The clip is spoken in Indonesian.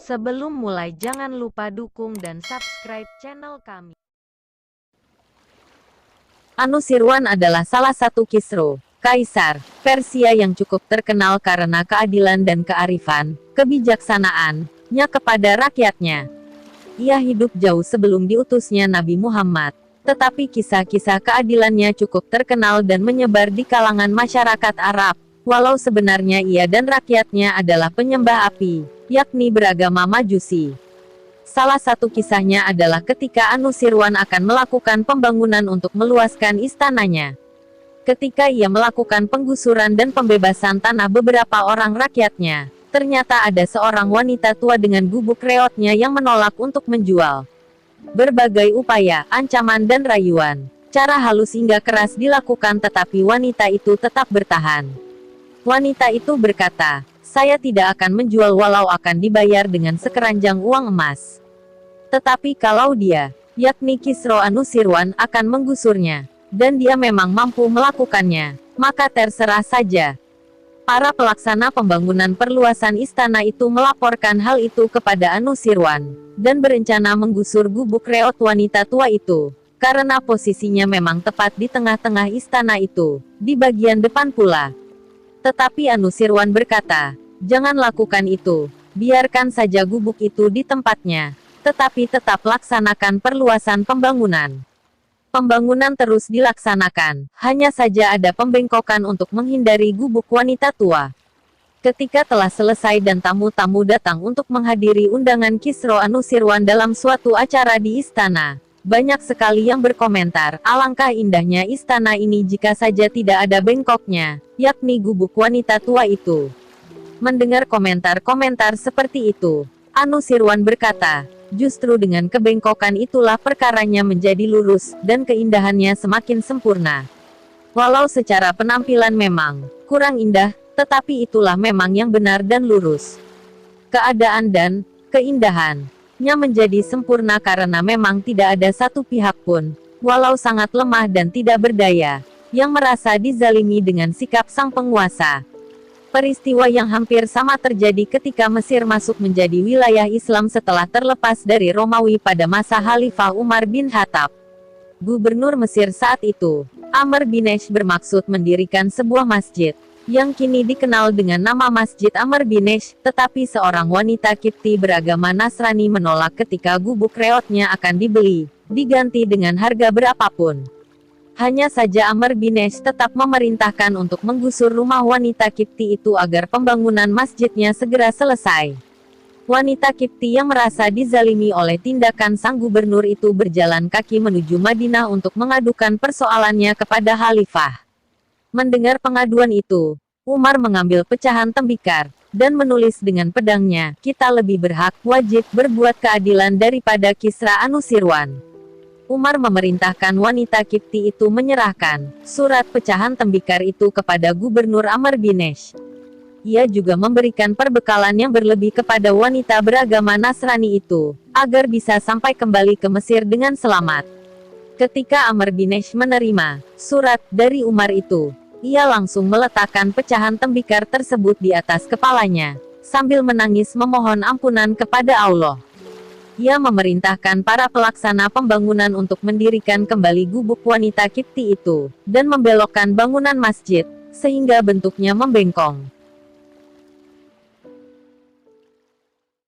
Sebelum mulai jangan lupa dukung dan subscribe channel kami. Anusirwan adalah salah satu Kisro, kaisar Persia yang cukup terkenal karena keadilan dan kearifan, kebijaksanaannya kepada rakyatnya. Ia hidup jauh sebelum diutusnya Nabi Muhammad, tetapi kisah-kisah keadilannya cukup terkenal dan menyebar di kalangan masyarakat Arab, walau sebenarnya ia dan rakyatnya adalah penyembah api, yakni beragama Majusi. Salah satu kisahnya adalah ketika Anusirwan akan melakukan pembangunan untuk meluaskan istananya. Ketika ia melakukan penggusuran dan pembebasan tanah beberapa orang rakyatnya, ternyata ada seorang wanita tua dengan gubuk reotnya yang menolak untuk menjual. Berbagai upaya, ancaman dan rayuan, cara halus hingga keras dilakukan tetapi wanita itu tetap bertahan. Wanita itu berkata, "Saya tidak akan menjual walau akan dibayar dengan sekeranjang uang emas. Tetapi kalau dia, yakni Kisro Anusirwan akan menggusurnya, dan dia memang mampu melakukannya, maka terserah saja." Para pelaksana pembangunan perluasan istana itu melaporkan hal itu kepada Anusirwan, dan berencana menggusur gubuk reot wanita tua itu, karena posisinya memang tepat di tengah-tengah istana itu, di bagian depan pula. Tetapi Anusirwan berkata, "Jangan lakukan itu, biarkan saja gubuk itu di tempatnya, tetapi tetap laksanakan perluasan pembangunan." Pembangunan terus dilaksanakan, hanya saja ada pembengkokan untuk menghindari gubuk wanita tua. Ketika telah selesai dan tamu-tamu datang untuk menghadiri undangan Kisro Anusirwan dalam suatu acara di istana, banyak sekali yang berkomentar, alangkah indahnya istana ini jika saja tidak ada bengkoknya, yakni gubuk wanita tua itu. Mendengar komentar-komentar seperti itu, Anusirwan berkata, justru dengan kebengkokan itulah perkaranya menjadi lurus, dan keindahannya semakin sempurna. Walau secara penampilan memang kurang indah, tetapi itulah memang yang benar dan lurus. Keadaan dan keindahannya menjadi sempurna karena memang tidak ada satu pihak pun, walau sangat lemah dan tidak berdaya, yang merasa dizalimi dengan sikap sang penguasa. Peristiwa yang hampir sama terjadi ketika Mesir masuk menjadi wilayah Islam setelah terlepas dari Romawi pada masa Khalifah Umar bin Khattab. Gubernur Mesir saat itu, Amr bin Esh, bermaksud mendirikan sebuah masjid, yang kini dikenal dengan nama Masjid Amr bin Esh, tetapi seorang wanita Kipti beragama Nasrani menolak ketika gubuk reotnya akan dibeli, diganti dengan harga berapapun. Hanya saja Amr bin Esh tetap memerintahkan untuk menggusur rumah wanita Kipti itu agar pembangunan masjidnya segera selesai. Wanita Kipti yang merasa dizalimi oleh tindakan sang gubernur itu berjalan kaki menuju Madinah untuk mengadukan persoalannya kepada Khalifah. Mendengar pengaduan itu, Umar mengambil pecahan tembikar, dan menulis dengan pedangnya, "Kita lebih berhak, wajib berbuat keadilan daripada Kisra Anusirwan." Umar memerintahkan wanita Kipti itu menyerahkan surat pecahan tembikar itu kepada Gubernur Amr bin Esh. Ia juga memberikan perbekalan yang berlebih kepada wanita beragama Nasrani itu, agar bisa sampai kembali ke Mesir dengan selamat. Ketika Amr bin Esh menerima surat dari Umar itu, ia langsung meletakkan pecahan tembikar tersebut di atas kepalanya, sambil menangis memohon ampunan kepada Allah. Ia memerintahkan para pelaksana pembangunan untuk mendirikan kembali gubuk wanita Kipti itu, dan membelokkan bangunan masjid, sehingga bentuknya membengkong.